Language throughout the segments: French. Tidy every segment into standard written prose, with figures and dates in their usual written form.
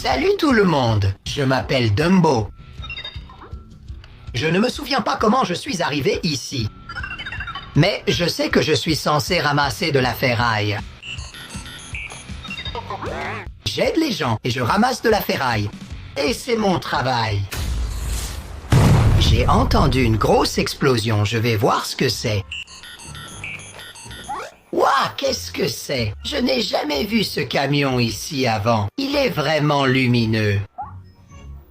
Salut tout le monde, je m'appelle Dumbo. Je ne me souviens pas comment je suis arrivé ici. Mais je sais que je suis censé ramasser de la ferraille. J'aide les gens et je ramasse de la ferraille. Et c'est mon travail. J'ai entendu une grosse explosion, je vais voir ce que c'est. Ouah, qu'est-ce que c'est? Je n'ai jamais vu ce camion ici avant. Il est vraiment lumineux.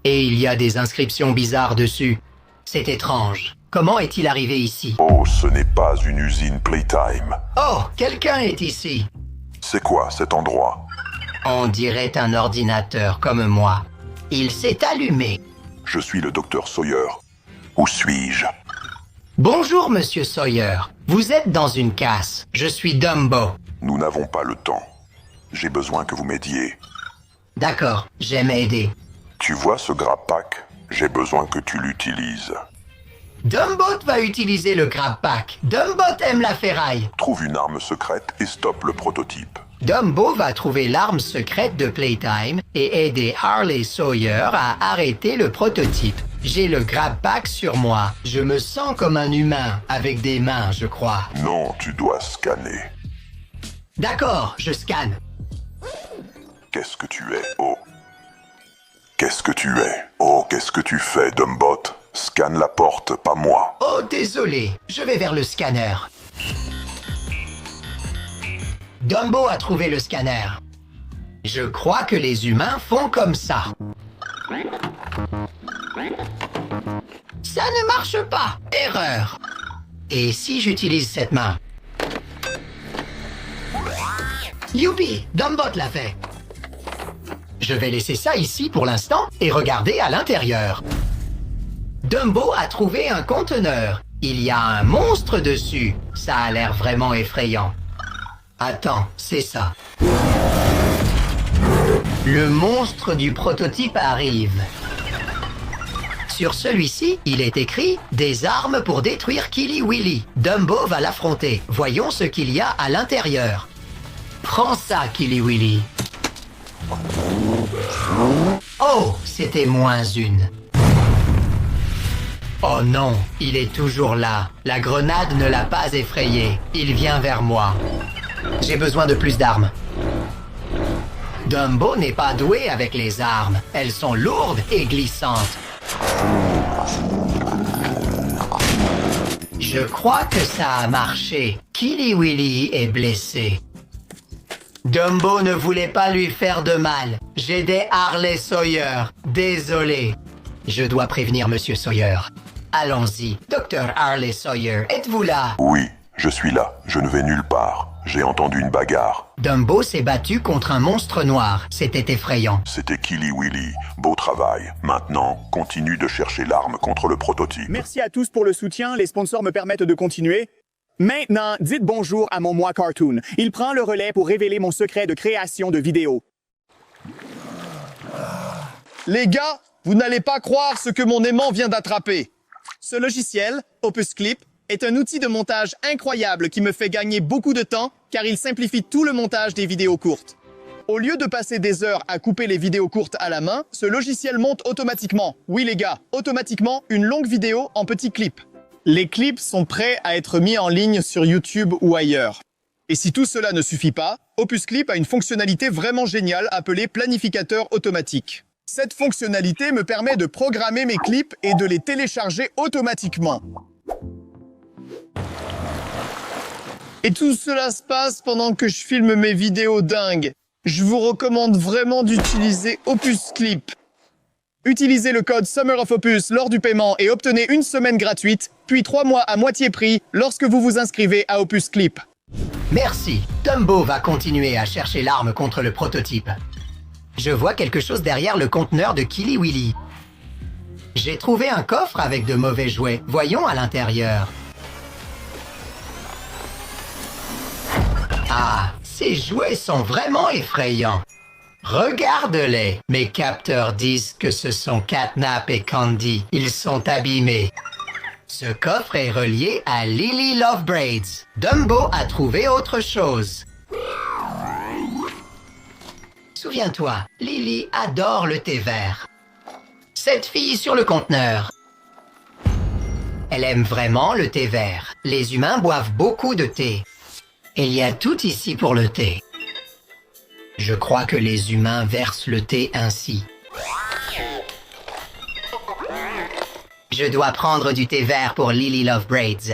Et il y a des inscriptions bizarres dessus. C'est étrange. Comment est-il arrivé ici? Oh, ce n'est pas une usine Playtime. Oh, quelqu'un est ici. C'est quoi cet endroit? On dirait un ordinateur comme moi. Il s'est allumé. Je suis le docteur Sawyer. Où suis-je? Bonjour, monsieur Sawyer. Vous êtes dans une casse. Je suis Dumbo. Nous n'avons pas le temps. J'ai besoin que vous m'aidiez. D'accord, j'aime aider. Tu vois ce grab-pack? J'ai besoin que tu l'utilises. Dumbot va utiliser le grab pack. Dumbot aime la ferraille. Trouve une arme secrète et stoppe le prototype. Dumbo va trouver l'arme secrète de Playtime et aider Harley Sawyer à arrêter le prototype. J'ai le grab pack sur moi. Je me sens comme un humain, avec des mains, je crois. Non, tu dois scanner. D'accord, je scanne. Qu'est-ce que tu es, oh? Qu'est-ce que tu es? Oh, qu'est-ce que tu fais, Dumbot? Scanne la porte, pas moi. Oh, désolé, je vais vers le scanner. Dumbo a trouvé le scanner. Je crois que les humains font comme ça. Ça ne marche pas. Erreur. Et si j'utilise cette main? Youpi, Dumbot l'a fait. Je vais laisser ça ici pour l'instant et regarder à l'intérieur. Dumbo a trouvé un conteneur. Il y a un monstre dessus. Ça a l'air vraiment effrayant. Attends, c'est ça. Le monstre du prototype arrive. Sur celui-ci, il est écrit « Des armes pour détruire Killy Willy ». Dumbo va l'affronter. Voyons ce qu'il y a à l'intérieur. Prends ça, Killy Willy. Oh, c'était moins une. Oh non, il est toujours là. La grenade ne l'a pas effrayé. Il vient vers moi. J'ai besoin de plus d'armes. Dumbo n'est pas doué avec les armes. Elles sont lourdes et glissantes. Je crois que ça a marché. Killy Willy est blessé. Dumbo ne voulait pas lui faire de mal. J'aidais Harley Sawyer. Désolé. Je dois prévenir Monsieur Sawyer. Allons-y. Docteur Harley Sawyer, êtes-vous là? Oui, je suis là. Je ne vais nulle part. J'ai entendu une bagarre. Dumbo s'est battu contre un monstre noir. C'était effrayant. C'était Killy Willy. Beau travail. Maintenant, continue de chercher l'arme contre le prototype. Merci à tous pour le soutien. Les sponsors me permettent de continuer. Maintenant, dites bonjour à mon moi cartoon. Il prend le relais pour révéler mon secret de création de vidéos. Les gars, vous n'allez pas croire ce que mon aimant vient d'attraper. Ce logiciel, Opus Clip, est un outil de montage incroyable qui me fait gagner beaucoup de temps car il simplifie tout le montage des vidéos courtes. Au lieu de passer des heures à couper les vidéos courtes à la main, ce logiciel monte automatiquement. Oui les gars, automatiquement une longue vidéo en petits clips. Les clips sont prêts à être mis en ligne sur YouTube ou ailleurs. Et si tout cela ne suffit pas, Opus Clip a une fonctionnalité vraiment géniale appelée planificateur automatique. Cette fonctionnalité me permet de programmer mes clips et de les télécharger automatiquement. Et tout cela se passe pendant que je filme mes vidéos dingues. Je vous recommande vraiment d'utiliser Opus Clip. Utilisez le code Summer of Opus lors du paiement et obtenez une semaine gratuite, puis 3 mois à moitié prix lorsque vous vous inscrivez à Opus Clip. Merci. Dumbo va continuer à chercher l'arme contre le prototype. Je vois quelque chose derrière le conteneur de Killy Willy. J'ai trouvé un coffre avec de mauvais jouets. Voyons à l'intérieur. Ah, ces jouets sont vraiment effrayants. Regarde-les. Mes capteurs disent que ce sont Catnap et Candy. Ils sont abîmés. Ce coffre est relié à Lily Lovebraids. Dumbo a trouvé autre chose. Souviens-toi, Lily adore le thé vert. Cette fille sur le conteneur. Elle aime vraiment le thé vert. Les humains boivent beaucoup de thé. Il y a tout ici pour le thé. Je crois que les humains versent le thé ainsi. Je dois prendre du thé vert pour Lily Lovebraids.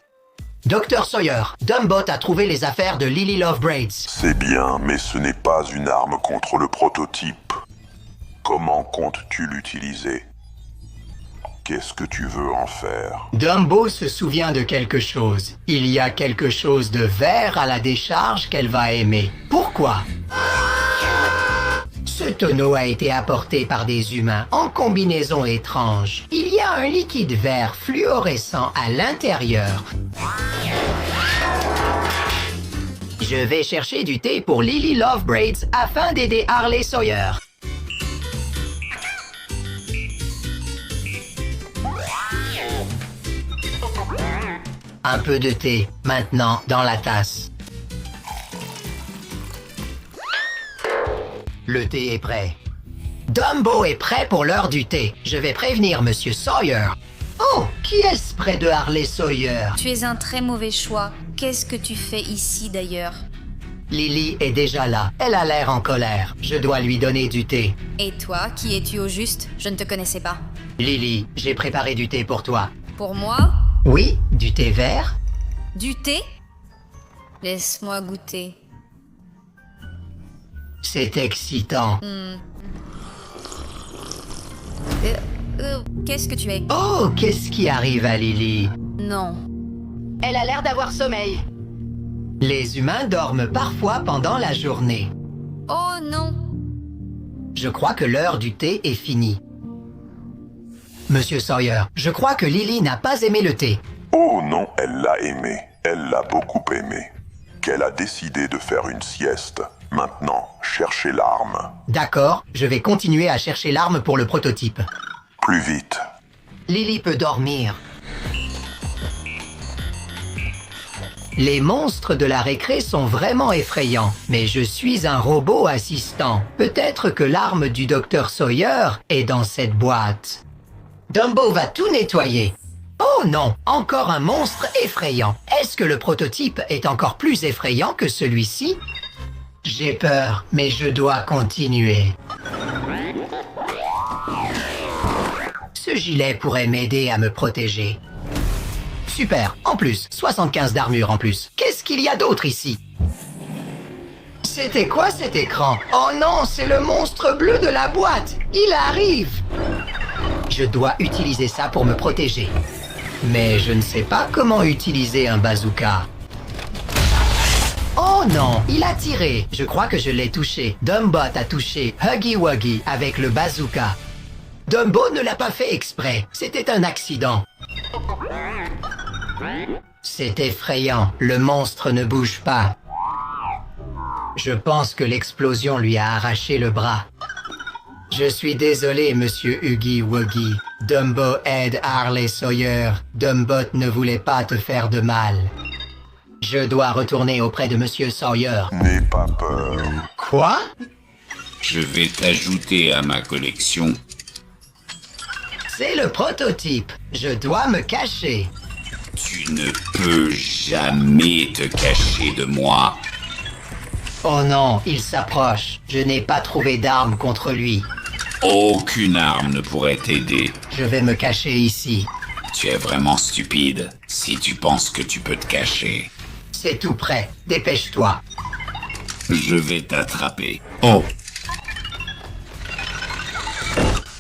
Dr Sawyer, Dumbot a trouvé les affaires de Lily Lovebraids. C'est bien, mais ce n'est pas une arme contre le prototype. Comment comptes-tu l'utiliser? Qu'est-ce que tu veux en faire? Dumbo se souvient de quelque chose. Il y a quelque chose de vert à la décharge qu'elle va aimer. Pourquoi? Ce tonneau a été apporté par des humains en combinaison étrange. Il y a un liquide vert fluorescent à l'intérieur. Je vais chercher du thé pour Lily Lovebraids afin d'aider Harley Sawyer. Un peu de thé, maintenant, dans la tasse. Le thé est prêt. Dumbo est prêt pour l'heure du thé. Je vais prévenir Monsieur Sawyer. Oh, qui est-ce près de Harley Sawyer? Tu es un très mauvais choix. Qu'est-ce que tu fais ici d'ailleurs? Lily est déjà là. Elle a l'air en colère. Je dois lui donner du thé. Et toi, qui es-tu au juste? Je ne te connaissais pas. Lily, j'ai préparé du thé pour toi. Pour moi? Oui, du thé vert? Du thé? Laisse-moi goûter. C'est excitant. Qu'est-ce que tu es? Oh, qu'est-ce qui arrive à Lily? Non. Elle a l'air d'avoir sommeil. Les humains dorment parfois pendant la journée. Oh non. Je crois que l'heure du thé est finie. Monsieur Sawyer, je crois que Lily n'a pas aimé le thé. Oh non, elle l'a aimé. Elle l'a beaucoup aimé. Qu'elle a décidé de faire une sieste. Maintenant, cherchez l'arme. D'accord, je vais continuer à chercher l'arme pour le prototype. Plus vite. Lily peut dormir. Les monstres de la récré sont vraiment effrayants, mais je suis un robot assistant. Peut-être que l'arme du Dr Sawyer est dans cette boîte. Dumbo va tout nettoyer. Oh non, encore un monstre effrayant. Est-ce que le prototype est encore plus effrayant que celui-ci? J'ai peur, mais je dois continuer. Ce gilet pourrait m'aider à me protéger. Super, en plus, 75 d'armure en plus. Qu'est-ce qu'il y a d'autre ici? C'était quoi cet écran? Oh non, c'est le monstre bleu de la boîte. Il arrive. Je dois utiliser ça pour me protéger. Mais je ne sais pas comment utiliser un bazooka. Oh non, il a tiré. Je crois que je l'ai touché. Dumbot a touché Huggy Wuggy avec le bazooka. Dumbo ne l'a pas fait exprès. C'était un accident. C'est effrayant. Le monstre ne bouge pas. Je pense que l'explosion lui a arraché le bras. Je suis désolé, monsieur Huggy Wuggy. Dumbo aide Harley Sawyer. Dumbot ne voulait pas te faire de mal. Je dois retourner auprès de monsieur Sawyer. N'aie pas peur. Quoi? Je vais t'ajouter à ma collection. C'est le prototype. Je dois me cacher. Tu ne peux jamais te cacher de moi. Oh non, il s'approche. Je n'ai pas trouvé d'arme contre lui. Aucune arme ne pourrait t'aider. Je vais me cacher ici. Tu es vraiment stupide si tu penses que tu peux te cacher. C'est tout prêt. Dépêche-toi. Je vais t'attraper. Oh,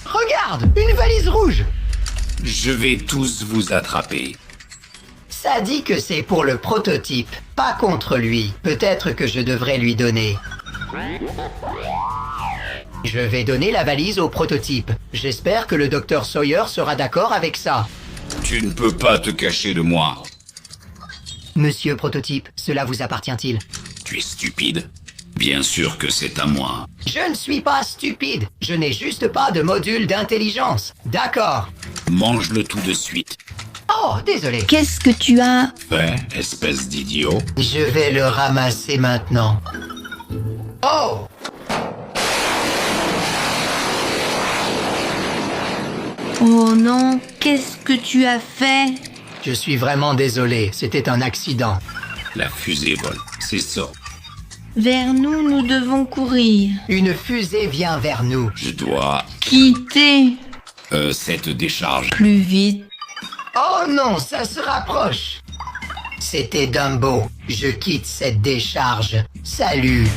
Regarde, une valise rouge. je vais tous vous attraper. Ça dit que c'est pour le prototype, pas contre lui. Peut-être que je devrais lui donner. Je vais donner la valise au prototype. J'espère que le Dr Sawyer sera d'accord avec ça. Tu ne peux pas te cacher de moi. Monsieur Prototype, cela vous appartient-il? Tu es stupide? Bien sûr que c'est à moi. Je ne suis pas stupide. Je n'ai juste pas de module d'intelligence. D'accord. Mange-le tout de suite. Oh, désolé. Qu'est-ce que tu as? Fais, espèce d'idiot. Je vais le ramasser maintenant. Oh! Oh non, qu'est-ce que tu as fait? Je suis vraiment désolé, c'était un accident. La fusée vole, c'est ça. Vers nous, nous devons courir. Une fusée vient vers nous. Je dois... Quitter. cette décharge. Plus vite. Oh non, ça se rapproche. C'était Dumbo. Je quitte cette décharge. Salut.